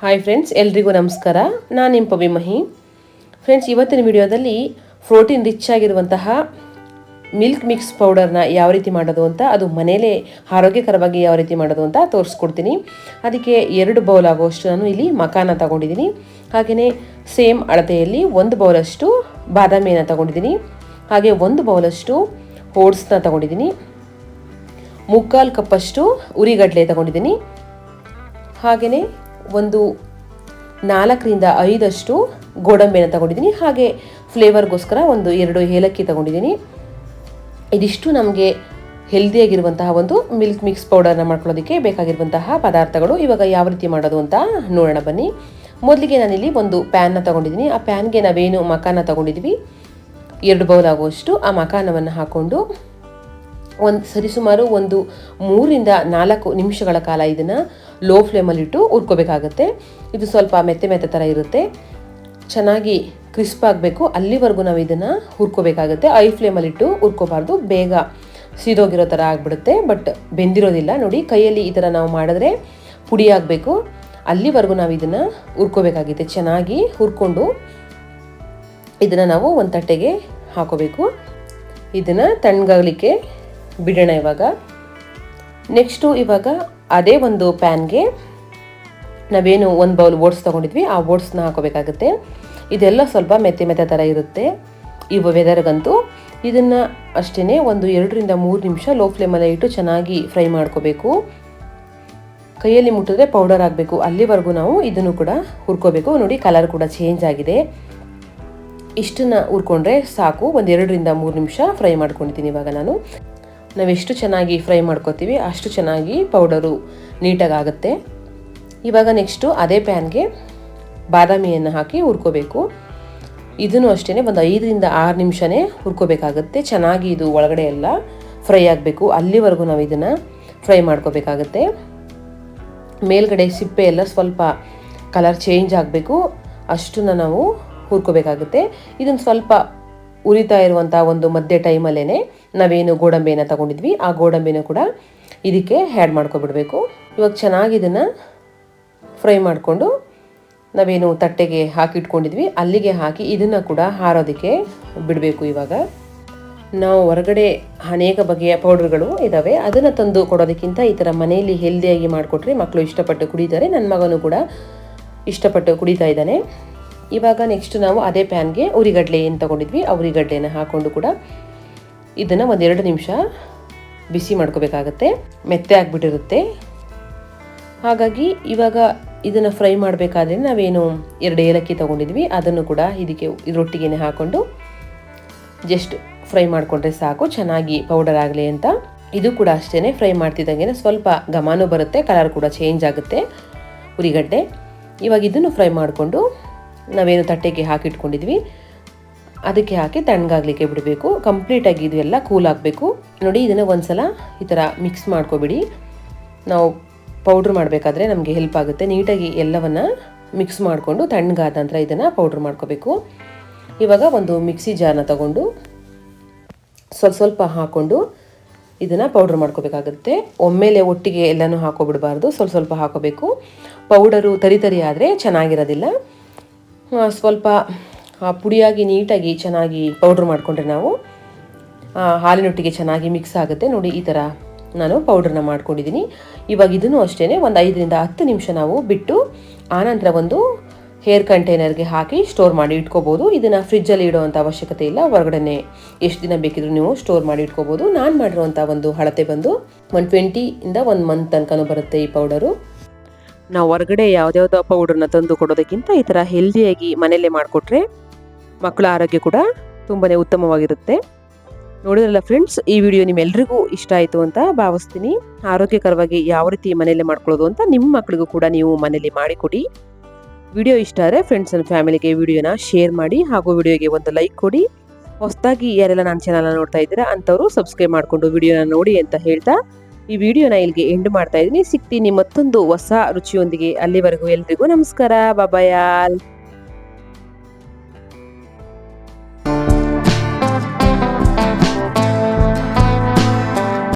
Hi friends, ಎಲ್ರಿಗೂ ನಮಸ್ಕಾರ. ನಾನು ನಿಮ್ಮ ಪವಿ ಮಹಿ. ಫ್ರೆಂಡ್ಸ್, ಇವತ್ತಿನ ವಿಡಿಯೋದಲ್ಲಿ ಪ್ರೋಟೀನ್ ರಿಚ್ ಆಗಿರುವಂತಹ ಮಿಲ್ಕ್ ಮಿಕ್ಸ್ ಪೌಡರ್ನ ಯಾವ ರೀತಿ ಮಾಡೋದು ಅಂತ, ಅದು ಮನೇಲೇ ಆರೋಗ್ಯಕರವಾಗಿ ಯಾವ ರೀತಿ ಮಾಡೋದು ಅಂತ ತೋರಿಸ್ಕೊಡ್ತೀನಿ. ಅದಕ್ಕೆ 2 ಬೌಲ್ ಆಗುವಷ್ಟು ನಾನು ಇಲ್ಲಿ ಮಕಾನ ತಗೊಂಡಿದ್ದೀನಿ. ಹಾಗೆಯೇ ಸೇಮ್ ಅಳತೆಯಲ್ಲಿ 1 ಬೌಲಷ್ಟು ಬಾದಾಮಿಯನ್ನು ತಗೊಂಡಿದ್ದೀನಿ. ಹಾಗೆ 1 ಬೌಲಷ್ಟು ಓಟ್ಸ್ನ ತಗೊಂಡಿದ್ದೀನಿ. 3/4 ಕಪ್ಪಷ್ಟು ಉರಿಗಡಲೆ ತಗೊಂಡಿದ್ದೀನಿ. ಹಾಗೆಯೇ ಒಂದು 4ರಿಂದ 5 ಗೋಡಂಬಿಯನ್ನು ತಗೊಂಡಿದ್ದೀನಿ. ಹಾಗೆ ಫ್ಲೇವರ್ಗೋಸ್ಕರ 2 ಏಲಕ್ಕಿ ತಗೊಂಡಿದ್ದೀನಿ. ಇದಿಷ್ಟು ನಮಗೆ ಹೆಲ್ದಿಯಾಗಿರುವಂತಹ ಒಂದು ಮಿಲ್ಕ್ ಮಿಕ್ಸ್ ಪೌಡರ್ನ ಮಾಡ್ಕೊಳ್ಳೋದಕ್ಕೆ ಬೇಕಾಗಿರುವಂತಹ ಪದಾರ್ಥಗಳು. ಇವಾಗ ಯಾವ ರೀತಿ ಮಾಡೋದು ಅಂತ ನೋಡೋಣ ಬನ್ನಿ. ಮೊದಲಿಗೆ ನಾನಿಲ್ಲಿ ಒಂದು ಪ್ಯಾನ್ನ ತಗೊಂಡಿದ್ದೀನಿ. ಆ ಪ್ಯಾನ್ಗೆ ನಾವೇನು ಮಕಾನ ತಗೊಂಡಿದ್ವಿ 2 ಬೌಲ್ ಆಗುವಷ್ಟು ಆ ಮಕಾನವನ್ನು ಹಾಕ್ಕೊಂಡು ಸರಿಸುಮಾರು 3ರಿಂದ 4 ನಿಮಿಷಗಳ ಕಾಲ ಇದನ್ನು ಲೋ ಫ್ಲೇಮಲ್ಲಿಟ್ಟು ಹುರ್ಕೋಬೇಕಾಗತ್ತೆ. ಇದು ಸ್ವಲ್ಪ ಮೆತ್ತೆ ಥರ ಇರುತ್ತೆ. ಚೆನ್ನಾಗಿ ಕ್ರಿಸ್ಪ್ ಆಗಬೇಕು, ಅಲ್ಲಿವರೆಗೂ ನಾವು ಇದನ್ನು ಹುರ್ಕೋಬೇಕಾಗತ್ತೆ. ಐ ಫ್ಲೇಮಲ್ಲಿಟ್ಟು ಹುರ್ಕೋಬಾರ್ದು, ಬೇಗ ಸೀದೋಗಿರೋ ಥರ ಆಗಿಬಿಡುತ್ತೆ. ಬಟ್ ಬೆಂದಿರೋದಿಲ್ಲ ನೋಡಿ. ಕೈಯಲ್ಲಿ ಈ ಥರ ನಾವು ಮಾಡಿದ್ರೆ ಪುಡಿ ಆಗಬೇಕು, ಅಲ್ಲಿವರೆಗೂ ನಾವು ಇದನ್ನು ಹುರ್ಕೋಬೇಕಾಗಿದೆ. ಚೆನ್ನಾಗಿ ಹುರ್ಕೊಂಡು ಇದನ್ನು ನಾವು ಒಂದು ತಟ್ಟೆಗೆ ಹಾಕೋಬೇಕು. ಇದನ್ನು ತಣ್ಣಗಾಗಲಿಕ್ಕೆ ಬಿಡೋಣ. ಇವಾಗ ಅದೇ ಒಂದು ಪ್ಯಾನ್ಗೆ ನಾವೇನು 1 ಬೌಲ್ ಓಟ್ಸ್ ತೊಗೊಂಡಿದ್ವಿ ಆ ಓಟ್ಸ್ನ ಹಾಕೋಬೇಕಾಗುತ್ತೆ. ಇದೆಲ್ಲ ಸ್ವಲ್ಪ ಮೆತ್ತೆ ಥರ ಇರುತ್ತೆ ಈ ವೆದರ್ಗಂತೂ. ಇದನ್ನು ಅಷ್ಟೇ 2ರಿಂದ 3 ನಿಮಿಷ ಲೋ ಫ್ಲೇಮಲ್ಲಿ ಇಟ್ಟು ಚೆನ್ನಾಗಿ ಫ್ರೈ ಮಾಡ್ಕೋಬೇಕು. ಕೈಯಲ್ಲಿ ಮುಟ್ಟಿದ್ರೆ ಪೌಡರ್ ಆಗಬೇಕು, ಅಲ್ಲಿವರೆಗೂ ನಾವು ಇದನ್ನು ಕೂಡ ಹುರ್ಕೋಬೇಕು. ನೋಡಿ, ಕಲರ್ ಕೂಡ ಚೇಂಜ್ ಆಗಿದೆ. ಇಷ್ಟನ್ನು ಹುರ್ಕೊಂಡ್ರೆ ಸಾಕು. 2ರಿಂದ 3 ನಿಮಿಷ ಫ್ರೈ ಮಾಡ್ಕೊಂಡಿದ್ದೀನಿ. ಇವಾಗ ನಾವೆಷ್ಟು ಚೆನ್ನಾಗಿ ಫ್ರೈ ಮಾಡ್ಕೋತೀವಿ ಅಷ್ಟು ಚೆನ್ನಾಗಿ ಪೌಡರು ನೀಟಾಗಿ ಆಗುತ್ತೆ. ಇವಾಗ ನೆಕ್ಸ್ಟು ಅದೇ ಪ್ಯಾನ್ಗೆ ಬಾದಾಮಿಯನ್ನು ಹಾಕಿ ಹುರ್ಕೋಬೇಕು. ಇದನ್ನು ಅಷ್ಟೇ 5ರಿಂದ 6 ನಿಮಿಷನೇ ಹುರ್ಕೋಬೇಕಾಗುತ್ತೆ. ಚೆನ್ನಾಗಿ ಇದು ಒಳಗಡೆ ಎಲ್ಲ ಫ್ರೈ ಆಗಬೇಕು, ಅಲ್ಲಿವರೆಗೂ ನಾವು ಇದನ್ನು ಫ್ರೈ ಮಾಡ್ಕೋಬೇಕಾಗತ್ತೆ. ಮೇಲ್ಗಡೆ ಸಿಪ್ಪೆ ಎಲ್ಲ ಸ್ವಲ್ಪ ಕಲರ್ ಚೇಂಜ್ ಆಗಬೇಕು, ಅಷ್ಟನ್ನು ನಾವು ಹುರ್ಕೋಬೇಕಾಗುತ್ತೆ. ಇದನ್ನು ಸ್ವಲ್ಪ ಉರಿತಾ ಇರುವಂಥ ಒಂದು ಮಧ್ಯೆ ಟೈಮಲ್ಲೇ ನಾವೇನು ಗೋಡಂಬಿಯನ್ನು ತಗೊಂಡಿದ್ವಿ ಆ ಗೋಡಂಬಿನ ಕೂಡ ಇದಕ್ಕೆ ಆ್ಯಡ್ ಮಾಡ್ಕೊಬಿಡಬೇಕು. ಇವಾಗ ಚೆನ್ನಾಗಿ ಇದನ್ನು ಫ್ರೈ ಮಾಡಿಕೊಂಡು ನಾವೇನು ತಟ್ಟೆಗೆ ಹಾಕಿಟ್ಕೊಂಡಿದ್ವಿ ಅಲ್ಲಿಗೆ ಹಾಕಿ ಇದನ್ನು ಕೂಡ ಹಾರೋದಕ್ಕೆ ಬಿಡಬೇಕು. ಇವಾಗ ನಾವು ಹೊರಗಡೆ ಅನೇಕ ಬಗೆಯ ಪೌಡರ್ಗಳು ಇದ್ದಾವೆ, ಅದನ್ನು ತಂದು ಕೊಡೋದಕ್ಕಿಂತ ಈ ಥರ ಮನೆಯಲ್ಲಿ ಹೆಲ್ದಿಯಾಗಿ ಮಾಡಿಕೊಟ್ರೆ ಮಕ್ಕಳು ಇಷ್ಟಪಟ್ಟು ಕುಡಿತಾರೆ. ನನ್ನ ಮಗನೂ ಕೂಡ ಇಷ್ಟಪಟ್ಟು ಕುಡಿತಾ ಇದ್ದಾನೆ. ಇವಾಗ ನೆಕ್ಸ್ಟ್ ನಾವು ಅದೇ ಪ್ಯಾನ್ಗೆ ಉರಿಗಡಲೆ ಏನು ತೊಗೊಂಡಿದ್ವಿ ಆ ಉರಿಗಡ್ಲೆಯನ್ನು ಹಾಕ್ಕೊಂಡು ಕೂಡ ಇದನ್ನು 2 ನಿಮಿಷ ಬಿಸಿ ಮಾಡ್ಕೋಬೇಕಾಗತ್ತೆ. ಮೆತ್ತೆ ಆಗಿಬಿಟ್ಟಿರುತ್ತೆ. ಹಾಗಾಗಿ ಇವಾಗ ಇದನ್ನು ಫ್ರೈ ಮಾಡಬೇಕಾದ್ರೆ ನಾವೇನು 2 ಏಲಕ್ಕಿ ತೊಗೊಂಡಿದ್ವಿ ಅದನ್ನು ಕೂಡ ಇದರೊಟ್ಟಿಗೆ ಹಾಕ್ಕೊಂಡು ಜಸ್ಟ್ ಫ್ರೈ ಮಾಡಿಕೊಂಡ್ರೆ ಸಾಕು, ಚೆನ್ನಾಗಿ ಪೌಡರ್ ಆಗಲಿ ಅಂತ. ಇದು ಕೂಡ ಅಷ್ಟೇ ಫ್ರೈ ಮಾಡ್ತಿದ್ದಂಗೆ ಸ್ವಲ್ಪ ಘಮನೂ ಬರುತ್ತೆ, ಕಲರ್ ಕೂಡ ಚೇಂಜ್ ಆಗುತ್ತೆ ಉರಿಗಡ್ಡೆ. ಇವಾಗ ಇದನ್ನು ಫ್ರೈ ಮಾಡಿಕೊಂಡು ನಾವೇನು ತಟ್ಟೆಗೆ ಹಾಕಿಟ್ಕೊಂಡಿದ್ವಿ ಅದಕ್ಕೆ ಹಾಕಿ ತಣ್ಣಗಾಗಲಿಕ್ಕೆ ಬಿಡಬೇಕು. ಕಂಪ್ಲೀಟಾಗಿ ಇದು ಎಲ್ಲ ಕೂಲ್ ಆಗಬೇಕು. ನೋಡಿ, ಇದನ್ನು ಒಂದ್ಸಲ ಈ ಥರ ಮಿಕ್ಸ್ ಮಾಡ್ಕೊಬಿಡಿ. ನಾವು ಪೌಡ್ರ್ ಮಾಡಬೇಕಾದ್ರೆ ನಮಗೆ ಹೆಲ್ಪ್ ಆಗುತ್ತೆ. ನೀಟಾಗಿ ಎಲ್ಲವನ್ನು ಮಿಕ್ಸ್ ಮಾಡಿಕೊಂಡು ತಣ್ಣಗಾದ ನಂತರ ಇದನ್ನು ಪೌಡ್ರ್ ಮಾಡ್ಕೋಬೇಕು. ಇವಾಗ ಒಂದು ಮಿಕ್ಸಿ ಜಾರ್ನ ತಗೊಂಡು ಸ್ವಲ್ಪ ಹಾಕ್ಕೊಂಡು ಇದನ್ನು ಪೌಡ್ರ್ ಮಾಡ್ಕೋಬೇಕಾಗುತ್ತೆ. ಒಮ್ಮೆಲೆ ಒಟ್ಟಿಗೆ ಎಲ್ಲನೂ ಹಾಕೋಬಿಡಬಾರ್ದು, ಸ್ವಲ್ಪ ಹಾಕೋಬೇಕು. ಪೌಡರು ತರಿ ಆದರೆ ಚೆನ್ನಾಗಿರೋದಿಲ್ಲ. ಸ್ವಲ್ಪ ಪುಡಿಯಾಗಿ ನೀಟಾಗಿ ಚೆನ್ನಾಗಿ ಪೌಡ್ರ್ ಮಾಡಿಕೊಂಡ್ರೆ ನಾವು ಹಾಲಿನೊಟ್ಟಿಗೆ ಚೆನ್ನಾಗಿ ಮಿಕ್ಸ್ ಆಗುತ್ತೆ. ನೋಡಿ, ಈ ಥರ ನಾನು ಪೌಡ್ರನ್ನ ಮಾಡ್ಕೊಂಡಿದ್ದೀನಿ. ಇವಾಗ ಇದನ್ನು ಅಷ್ಟೇ 5ರಿಂದ 10 ನಿಮಿಷ ನಾವು ಬಿಟ್ಟು ಆನಂತರ ಒಂದು ಹೇರ್ ಕಂಟೈನರ್ಗೆ ಹಾಕಿ ಸ್ಟೋರ್ ಮಾಡಿ ಇಟ್ಕೋಬೋದು. ಇದನ್ನು ಫ್ರಿಜ್ಜಲ್ಲಿ ಇಡೋವಂಥ ಅವಶ್ಯಕತೆ ಇಲ್ಲ, ಹೊರಗಡೆ ಎಷ್ಟು ದಿನ ಬೇಕಿದ್ರೂ ನೀವು ಸ್ಟೋರ್ ಮಾಡಿ ಇಟ್ಕೋಬೋದು. ನಾನು ಮಾಡಿರುವಂಥ ಒಂದು ಅಳತೆ ಬಂದು 120ಯಿಂದ 1 ಮಂತ್ ತನಕನೂ ಬರುತ್ತೆ ಈ ಪೌಡರು. ನಾವು ಹೊರಗಡೆ ಯಾವುದ್ಯಾವುದೋ ಪೌಡರ್ನ ತಂದು ಕೊಡೋದಕ್ಕಿಂತ ಈ ಥರ ಹೆಲ್ದಿಯಾಗಿ ಮನೆಯಲ್ಲೇ ಮಾಡಿಕೊಟ್ರೆ ಮಕ್ಕಳ ಆರೋಗ್ಯ ಕೂಡ ತುಂಬಾ ಉತ್ತಮವಾಗಿರುತ್ತೆ. ನೋಡಿದ್ರಲ್ಲ ಫ್ರೆಂಡ್ಸ್, ಈ ವಿಡಿಯೋ ನಿಮ್ಮೆಲ್ರಿಗೂ ಇಷ್ಟ ಆಯಿತು ಅಂತ ಭಾವಿಸ್ತೀನಿ. ಆರೋಗ್ಯಕರವಾಗಿ ಯಾವ ರೀತಿ ಮನೆಯಲ್ಲೇ ಮಾಡ್ಕೊಳ್ಳೋದು ಅಂತ ನಿಮ್ಮ ಮಕ್ಕಳಿಗೂ ಕೂಡ ನೀವು ಮನೆಯಲ್ಲಿ ಮಾಡಿಕೊಡಿ. ವಿಡಿಯೋ ಇಷ್ಟ ಆದರೆ ಫ್ರೆಂಡ್ಸ್ ಆ್ಯಂಡ್ ಫ್ಯಾಮಿಲಿಗೆ ವಿಡಿಯೋನ ಶೇರ್ ಮಾಡಿ, ಹಾಗೂ ವಿಡಿಯೋಗೆ ಒಂದು ಲೈಕ್ ಕೊಡಿ. ಹೊಸದಾಗಿ ಯಾರೆಲ್ಲ ನನ್ನ ಚಾನಲ್ನ ನೋಡ್ತಾ ಇದ್ದೀರಾ ಅಂಥವರು ಸಬ್ಸ್ಕ್ರೈಬ್ ಮಾಡಿಕೊಂಡು ವಿಡಿಯೋನ ನೋಡಿ ಅಂತ ಹೇಳ್ತಾ ಈ ವಿಡಿಯೋನ ಇಲ್ಲಿಗೆ ಎಂಡ್ ಮಾಡ್ತಾ ಇದ್ದೀನಿ. ಸಿಗ್ತೀನಿ ಮತ್ತೊಂದು ಹೊಸ ರುಚಿಯೊಂದಿಗೆ. ಅಲ್ಲಿವರೆಗೂ ಎಲ್ರಿಗೂ ನಮಸ್ಕಾರ. ಬಾಯ್.